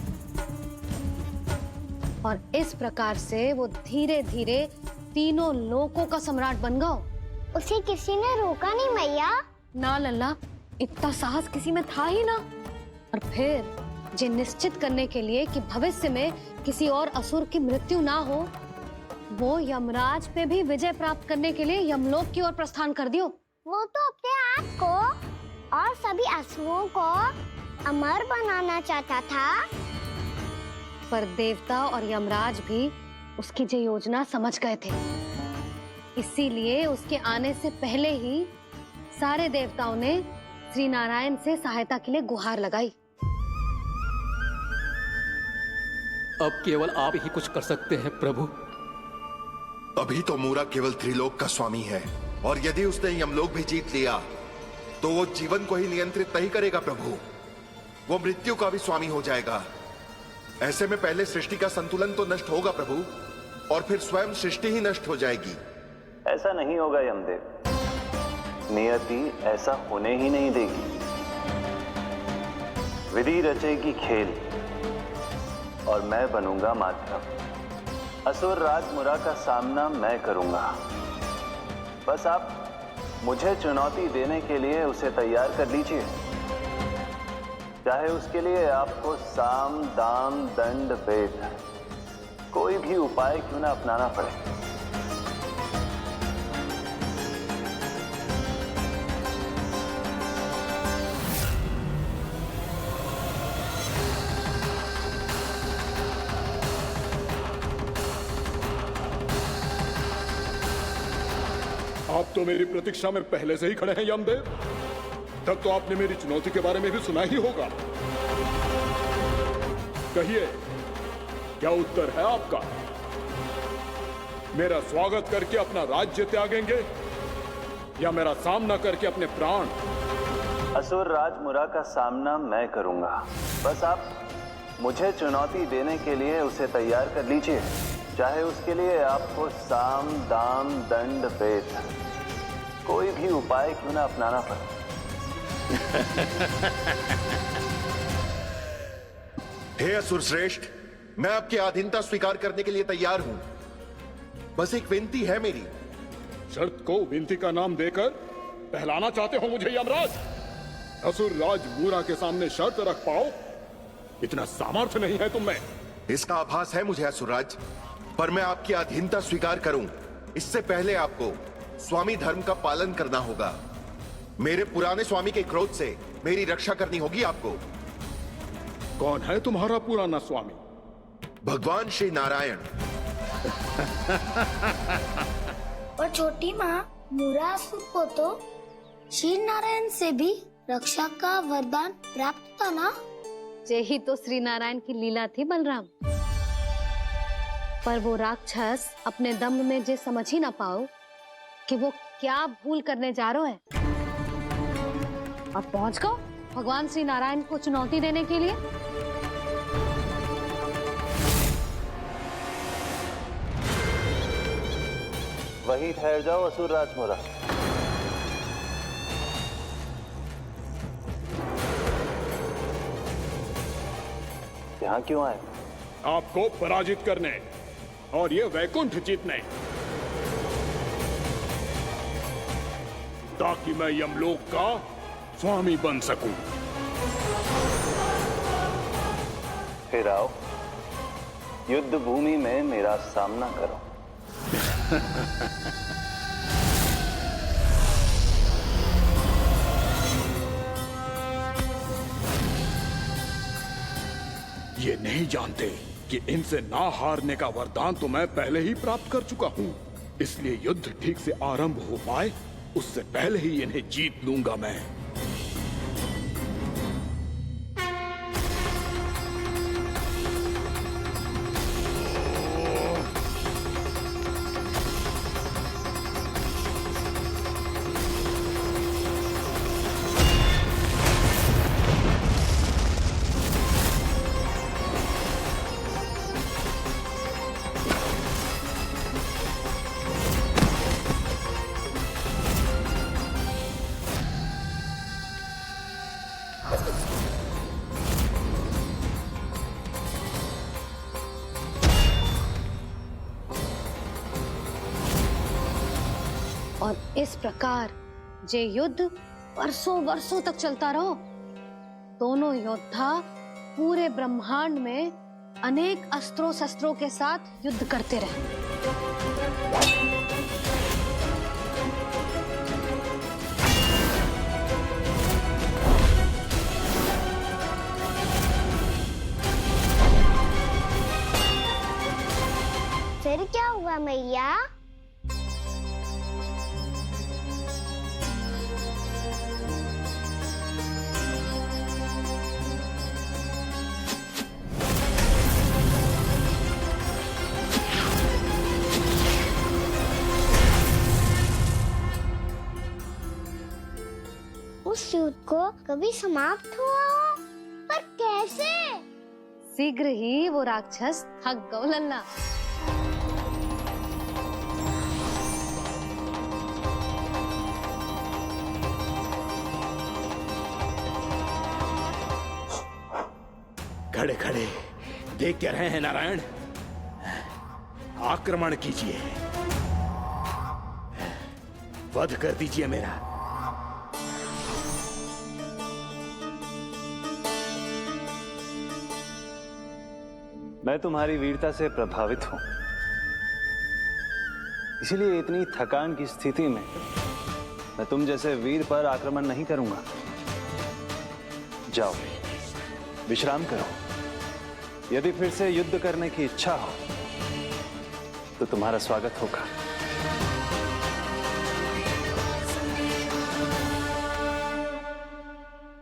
Speaker 2: और इस प्रकार से वो धीरे धीरे तीनों लोकों का सम्राट बन गयो।
Speaker 1: उसे किसी ने रोका नहीं मैया।
Speaker 2: ना लल्ला, इतना साहस किसी में था ही ना। और फिर जे निश्चित करने के लिए कि भविष्य में किसी और असुर की मृत्यु ना हो, वो यमराज पे भी विजय प्राप्त करने के लिए यमलोक की ओर प्रस्थान कर दियो।
Speaker 1: वो तो अपने आप को और सभी असुरों को अमर बनाना चाहता था।
Speaker 2: पर देवता और यमराज भी उसकी जो योजना समझ गए थे, इसीलिए उसके आने से पहले ही सारे देवताओं ने श्री नारायण से सहायता के लिए गुहार लगाई।
Speaker 8: अब केवल आप ही कुछ कर सकते हैं प्रभु।
Speaker 15: अभी तो मूरा केवल त्रिलोक का स्वामी है, और यदि उसने यमलोक भी जीत लिया तो वो जीवन को ही नियंत्रित नहीं करेगा प्रभु, वो मृत्यु का भी स्वामी हो जाएगा। ऐसे में पहले सृष्टि का संतुलन तो नष्ट होगा प्रभु, और फिर स्वयं सृष्टि ही नष्ट हो जाएगी।
Speaker 16: ऐसा नहीं होगा यमदेव, नियति ऐसा होने ही नहीं देगी। विधि रचेगी खेल और मैं बनूंगा माध्यम। असुर राज मूरा का सामना मैं करूंगा। बस आप मुझे चुनौती देने के लिए उसे तैयार कर लीजिए, चाहे उसके लिए आपको साम दाम दंड भेद कोई भी उपाय क्यों ना अपनाना पड़े।
Speaker 13: आप तो मेरी प्रतीक्षा में पहले से ही खड़े हैं यमदेव। तब तो आपने मेरी चुनौती के बारे में भी सुना ही होगा। कहिए, क्या उत्तर है आपका? मेरा स्वागत करके अपना राज्य त्यागेंगे या मेरा सामना करके अपने प्राण?
Speaker 16: असुर राज मुरा का सामना मैं करूंगा। बस आप मुझे चुनौती देने के लिए उसे तैयार कर लीजिए, चाहे उसके लिए आपको साम दाम दंड भेद कोई भी उपाय क्यों ना अपनाना पड़े।
Speaker 15: हे असुर श्रेष्ठ, मैं आपकी अधीनता स्वीकार करने के लिए तैयार हूं। बस एक विनती है मेरी।
Speaker 13: शर्त को विनती का नाम देकर पहलाना चाहते हो मुझे यमराज? असुर राज मूरा के सामने शर्त रख पाओ, इतना सामर्थ्य नहीं है तुम में।
Speaker 15: इसका आभास है मुझे असुरराज, पर मैं आपकी अधीनता स्वीकार करूं इससे पहले आपको स्वामी धर्म का पालन करना होगा। मेरे पुराने स्वामी के क्रोध से मेरी रक्षा करनी होगी आपको।
Speaker 13: कौन है तुम्हारा पुराना स्वामी?
Speaker 15: भगवान श्री नारायण।
Speaker 1: और छोटी माँ मुरासुर को तो श्री नारायण से भी रक्षा का वरदान प्राप्त था ना?
Speaker 2: यही तो श्री नारायण की लीला थी बलराम। पर वो राक्षस अपने दम में जे समझ ही ना पाओ कि वो क्या भूल करने जा रहे हैं। अब पहुंच गो भगवान श्री नारायण को चुनौती देने के लिए।
Speaker 16: वहीं ठहर जाओ असुर राज मुरा। यहाँ क्यों आए?
Speaker 13: आपको पराजित करने और ये वैकुंठ जीतने, ताकि मैं यमलोक का स्वामी बन सकूं।
Speaker 16: फिर आओ, युद्ध भूमि में मेरा सामना करो।
Speaker 13: ये नहीं जानते कि इनसे ना हारने का वरदान तो मैं पहले ही प्राप्त कर चुका हूँ। इसलिए युद्ध ठीक से आरंभ हो पाए उससे पहले ही इन्हें जीत लूंगा मैं।
Speaker 2: और इस प्रकार जे युद्ध वर्षों वर्षों तक चलता रहो। दोनों योद्धा पूरे ब्रह्मांड में अनेक अस्त्रों शस्त्रों के साथ युद्ध करते रहे।
Speaker 1: फिर क्या हुआ मैया? उस युद्ध को कभी समाप्त हुआ हो, पर कैसे?
Speaker 2: शीघ्र ही वो राक्षस थक गौ लल्ला।
Speaker 13: खड़े खड़े देख क्या रहे हैं नारायण? आक्रमण कीजिए, वध कर दीजिए मेरा।
Speaker 16: मैं तुम्हारी वीरता से प्रभावित हूं, इसीलिए इतनी थकान की स्थिति में मैं तुम जैसे वीर पर आक्रमण नहीं करूंगा। जाओ विश्राम करो। यदि फिर से युद्ध करने की इच्छा हो तो तुम्हारा स्वागत होगा।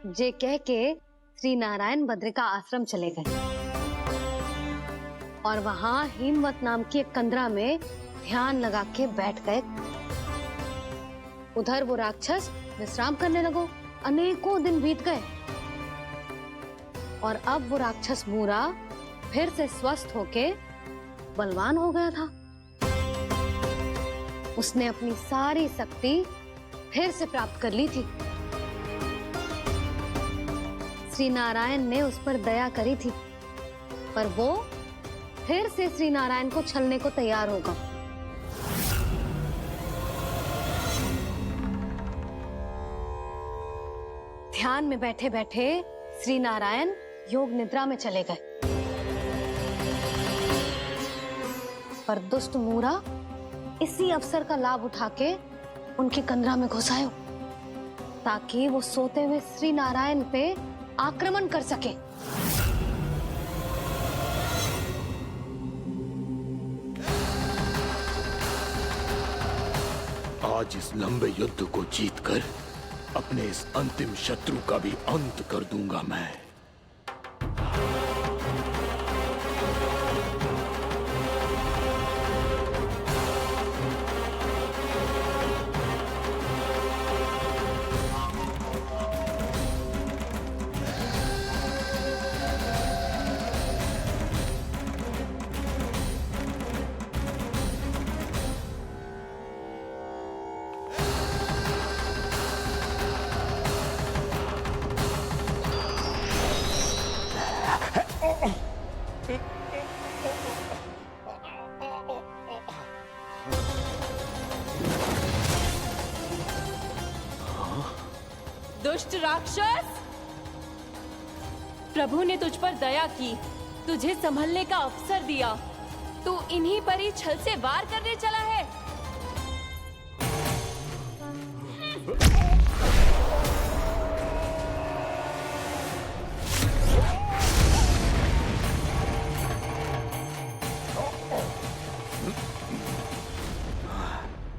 Speaker 2: जे कह के श्री नारायण बद्रिका आश्रम चले गए और वहां हिमवत नाम की एक कंदरा में ध्यान लगा के बैठ गए। उधर वो राक्षस विश्राम करने लगो। अनेकों दिन बीत गए और अब वो राक्षस मूरा फिर से स्वस्थ होके बलवान हो गया था। उसने अपनी सारी शक्ति फिर से प्राप्त कर ली थी। श्री नारायण ने उस पर दया करी थी, पर वो फिर से श्री नारायण को छलने को तैयार होगा। ध्यान में बैठे बैठे श्री नारायण योग निद्रा में चले गए, पर दुष्ट मूरा इसी अवसर का लाभ उठा के उनकी कंदरा में घुस आयो ताकि वो सोते हुए श्री नारायण पे आक्रमण कर सके।
Speaker 13: आज इस लंबे युद्ध को जीतकर अपने इस अंतिम शत्रु का भी अंत कर दूंगा मैं।
Speaker 10: दुष्ट राक्षस, प्रभु ने तुझ पर दया की, तुझे संभलने का अवसर दिया। तू इन्हीं पर ही छल से वार करने चला है।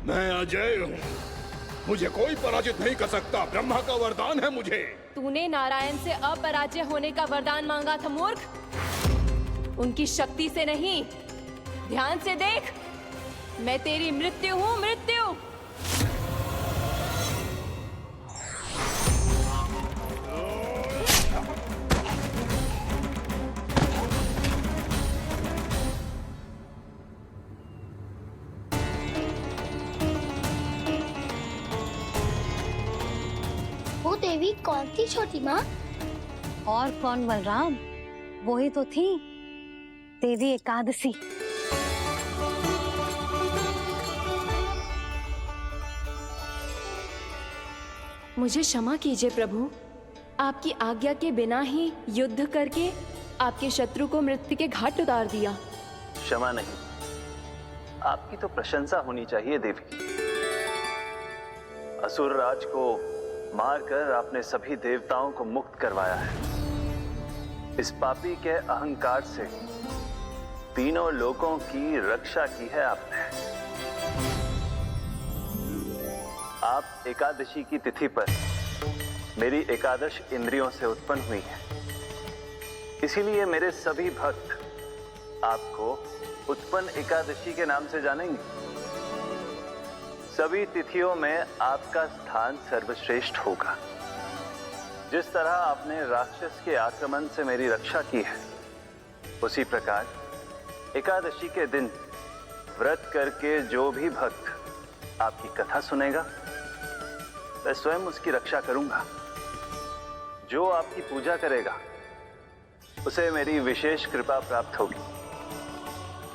Speaker 13: मैं अजय हूँ, मुझे कोई पराजित नहीं कर सकता। ब्रह्मा का वरदान है मुझे।
Speaker 10: तूने नारायण से अपराजय होने का वरदान मांगा था मूर्ख, उनकी शक्ति से नहीं। ध्यान से देख, मैं तेरी मृत्यु हूँ, मृत्यु।
Speaker 1: वो देवी कौन थी छोटी माँ?
Speaker 2: और कौन बलराम, वही तो थी देवी एकादशी।
Speaker 10: मुझे क्षमा कीजिए प्रभु, आपकी आज्ञा के बिना ही युद्ध करके आपके शत्रु को मृत्यु के घाट उतार दिया।
Speaker 16: क्षमा नहीं, आपकी तो प्रशंसा होनी चाहिए देवी। असुर राज को मारकर आपने सभी देवताओं को मुक्त करवाया है। इस पापी के अहंकार से तीनों लोकों की रक्षा की है आपने। आप एकादशी की तिथि पर मेरी एकादश इंद्रियों से उत्पन्न हुई हैं। इसीलिए मेरे सभी भक्त आपको उत्पन्न एकादशी के नाम से जानेंगे। सभी तिथियों में आपका स्थान सर्वश्रेष्ठ होगा। जिस तरह आपने राक्षस के आक्रमण से मेरी रक्षा की है, उसी प्रकार एकादशी के दिन व्रत करके जो भी भक्त आपकी कथा सुनेगा, मैं स्वयं उसकी रक्षा करूंगा। जो आपकी पूजा करेगा उसे मेरी विशेष कृपा प्राप्त होगी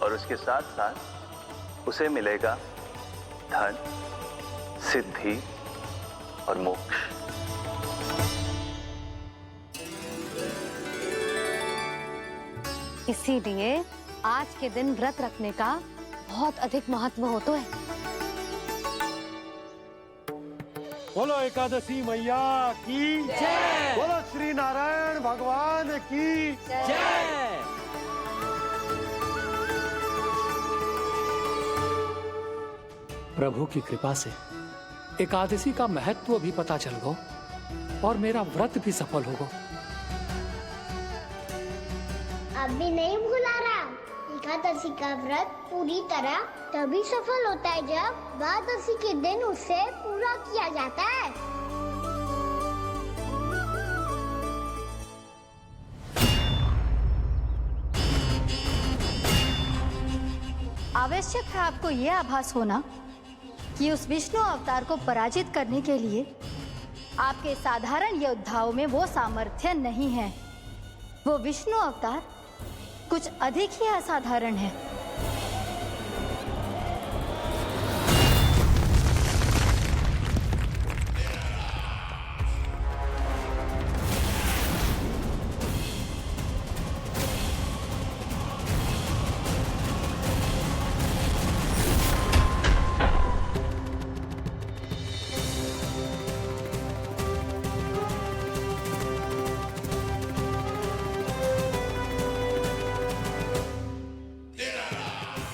Speaker 16: और उसके साथ साथ उसे मिलेगा धन, सिद्धि और मोक्ष।
Speaker 2: इसीलिए आज के दिन व्रत रखने का बहुत अधिक महत्व होता है।
Speaker 3: बोलो एकादशी मैया की जय। बोलो श्री नारायण भगवान की जय।
Speaker 8: प्रभु की कृपा से एकादशी का महत्व भी पता चल गो और मेरा व्रत भी सफल होगा।
Speaker 1: अभी नहीं भूला रहा, एकादशी का व्रत पूरी तरह तभी सफल होता है जब द्वादशी के दिन उसे पूरा किया जाता है।
Speaker 4: आवश्यक है आपको यह आभास होना कि उस विष्णु अवतार को पराजित करने के लिए आपके साधारण योद्धाओं में वो सामर्थ्य नहीं है। वो विष्णु अवतार कुछ अधिक ही असाधारण है।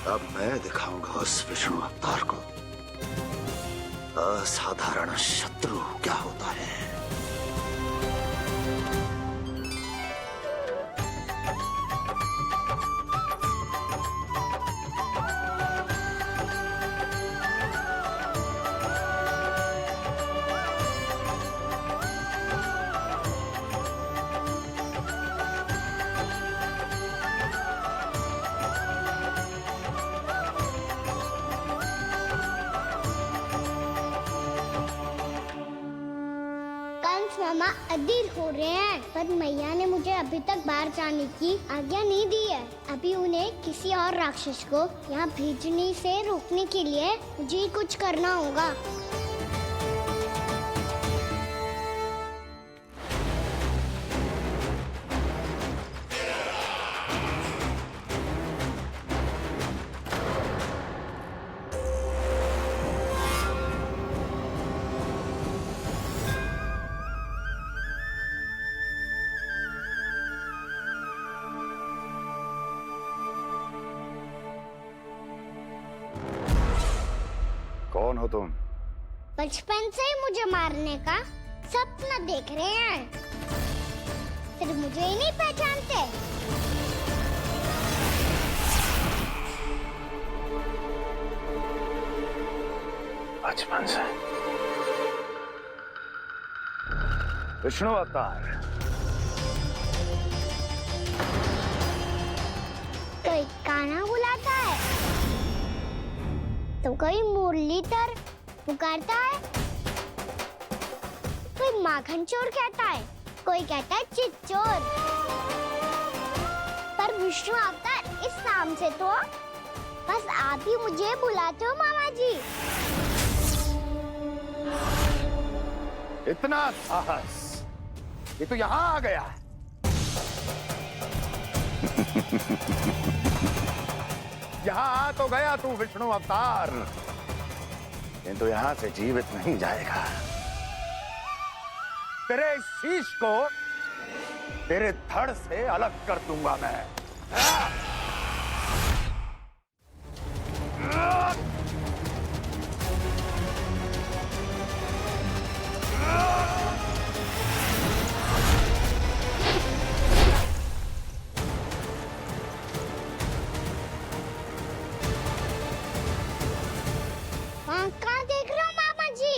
Speaker 5: अब मैं दिखाऊंगा उस विष्णु अवतार को असाधारण शत्रु क्या होता है।
Speaker 1: मामा अधीर हो रहे हैं, पर मैया ने मुझे अभी तक बाहर जाने की आज्ञा नहीं दी है। अभी उन्हें किसी और राक्षस को यहाँ भेजने से रोकने के लिए मुझे कुछ करना होगा।
Speaker 5: कौन हो तुम?
Speaker 1: बचपन से ही मुझे मारने का सपना देख रहे हैं, फिर मुझे ही नहीं पहचानते।
Speaker 5: बचपन से विष्णु अवतार।
Speaker 1: कोई कान्हा बुलाता है तो कोई मुरलीधर पुकारता है, कोई माखन चोर कहता है, कोई कहता है चिच्चोर। पर विष्णु अवतार इस नाम से तो बस आप ही मुझे बुलाते हो मामा जी।
Speaker 5: इतना साहस, ये तो यहाँ आ गया। यहाँ आ तो गया तू विष्णु अवतार, किंतु यहाँ से जीवित नहीं जाएगा। तेरे शीश को तेरे धड़ से अलग कर दूंगा मैं।
Speaker 1: कहाँ देख रहे हो मामा जी?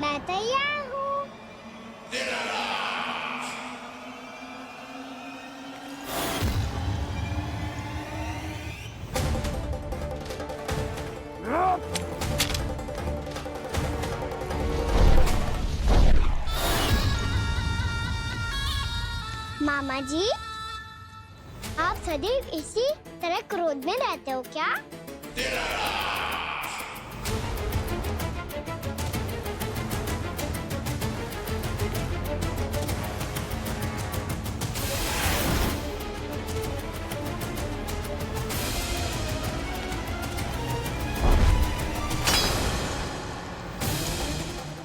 Speaker 1: मैं तैयार हूँ। मामा जी, आप सदैव इसी तरह क्रोध में रहते हो क्या?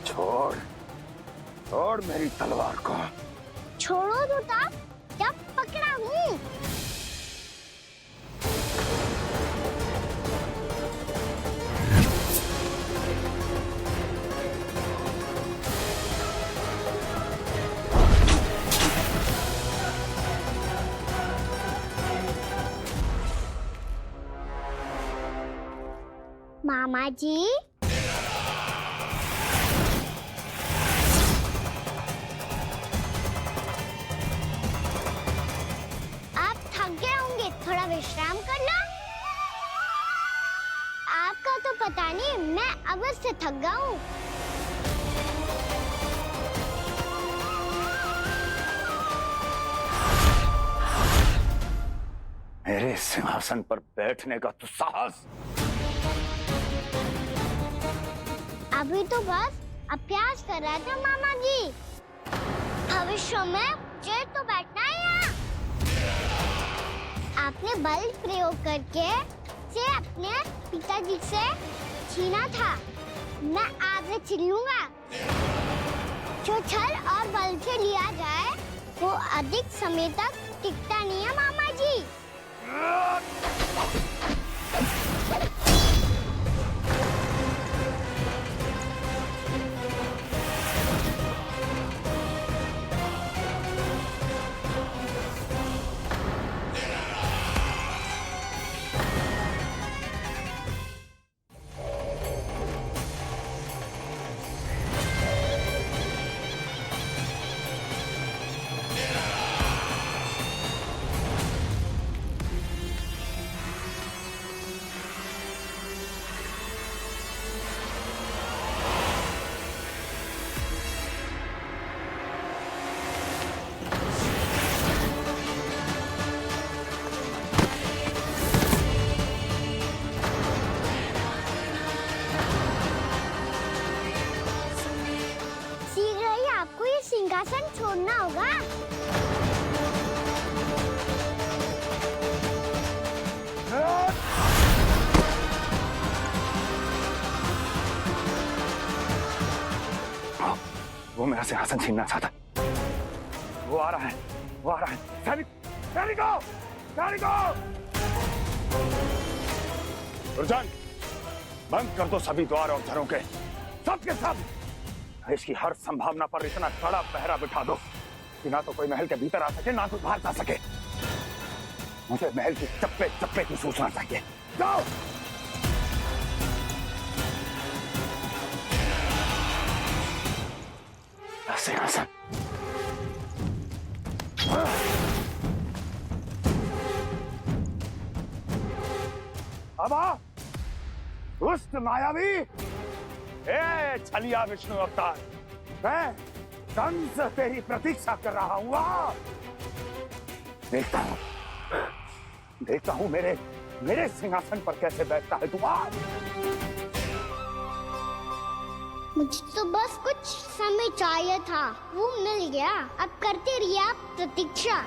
Speaker 5: छोड़, छोड़ मेरी तलवार को।
Speaker 1: छोड़ो तो तब जब पकड़ा हूँ। मामा जी, आप थक गए होंगे, थोड़ा विश्राम कर लो। आपका तो पता नहीं, मैं अवश्य थक गया हूँ।
Speaker 16: मेरे सिंहासन पर बैठने का तो साहस।
Speaker 1: अभी तो बस अभ्यास कर रहा था मामा जी। भविष्य में मुझे तो बैठना है यहाँ। आपने बल प्रयोग करके से अपने पिताजी से छीना था। मैं आपसे छीन लूंगा। जो छल और बल से लिया जाए वो अधिक समय तक टिकता नहीं है मामा जी। सिंहासन छोड़ना होगा।
Speaker 16: वो मेरा सिंहासन छीनना चाहता। वो आ रहा है, वो आ रहा है। सैनिकों, दुर्जन, बंद कर दो सभी द्वार और घरों के, सब के सब। इसकी हर संभावना पर इतना कड़ा पहरा बिठा दो कि ना तो कोई महल के भीतर आ सके, ना तो बाहर जा सके। मुझे महल की चप्पे चप्पे की सूचना चाहिए। जाओ। सिंहासन। अब आ, दुष्ट मायावी, छलिया विष्णु अवतार, मैं कंस तेरी प्रतीक्षा कर रहा हूँ। देखता हूँ मेरे सिंहासन पर कैसे बैठता है तू।
Speaker 1: मुझे तो बस कुछ समय चाहिए था, वो मिल गया। अब करते रहिए आप प्रतीक्षा।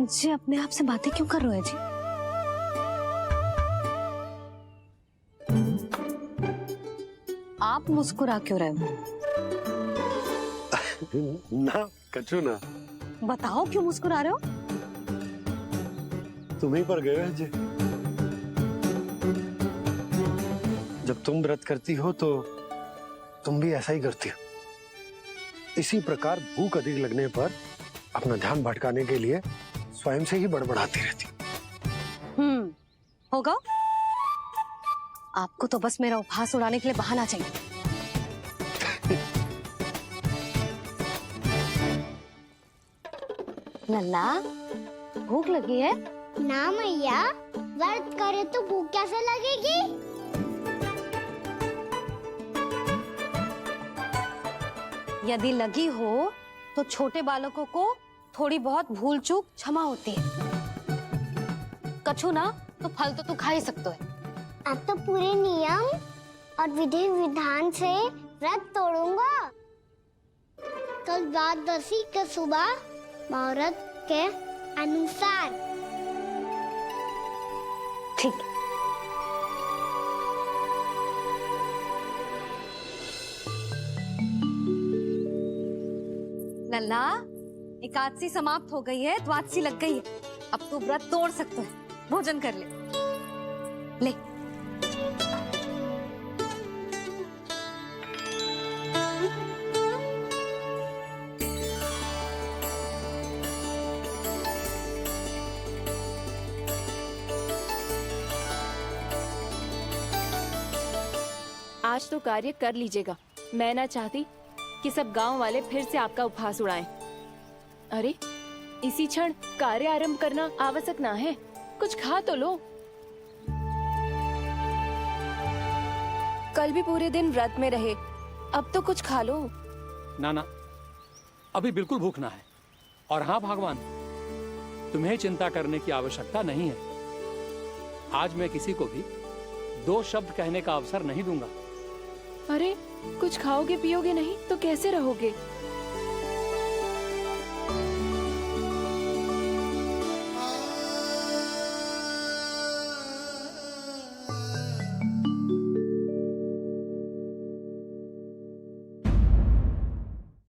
Speaker 2: जी अपने आप से बातें क्यों कर रहे हो जी? आप मुस्कुरा क्यों रहे हो?
Speaker 3: ना कछु ना।
Speaker 2: बताओ क्यों मुस्कुरा रहे हो?
Speaker 3: तुम ही पर गए जी। जब तुम व्रत करती हो तो तुम भी ऐसा ही करती हो। इसी प्रकार भूख अधिक लगने पर अपना ध्यान भटकाने के लिए स्वयं से ही बड़बड़ाती रहती।
Speaker 2: होगा। आपको तो बस मेरा उपहास उड़ाने के लिए बहाना चाहिए। नन्ना, भूख लगी है?
Speaker 1: ना मैया, व्रत करे तो भूख कैसे लगेगी?
Speaker 2: यदि लगी हो तो छोटे बालकों को थोड़ी बहुत भूल चूक क्षमा होती है। कछु ना तो फल तो तू खा ही सकते है।
Speaker 1: अब तो पूरे नियम और विधि विधान से व्रत तोड़ूंगा। कल द्वादशी के सुबह मुहूर्त के अनुसार।
Speaker 2: ठीक। लल्ला, एकादशी समाप्त हो गई है, द्वादशी लग गई है। अब तू व्रत तोड़ सकते है। भोजन कर ले।
Speaker 10: आज तो कार्य कर लीजिएगा। मैं ना चाहती कि सब गांव वाले फिर से आपका उपहास उड़ाएं। अरे इसी क्षण कार्य आरंभ करना आवश्यक ना है, कुछ खा तो लो। कल भी पूरे दिन व्रत में रहे, अब तो कुछ खा लो।
Speaker 8: ना ना, अभी बिल्कुल भूख ना है। और हाँ भगवान, तुम्हें चिंता करने की आवश्यकता नहीं है। आज मैं किसी को भी 2 शब्द कहने का अवसर नहीं दूंगा।
Speaker 10: अरे कुछ खाओगे पियोगे नहीं तो कैसे रहोगे?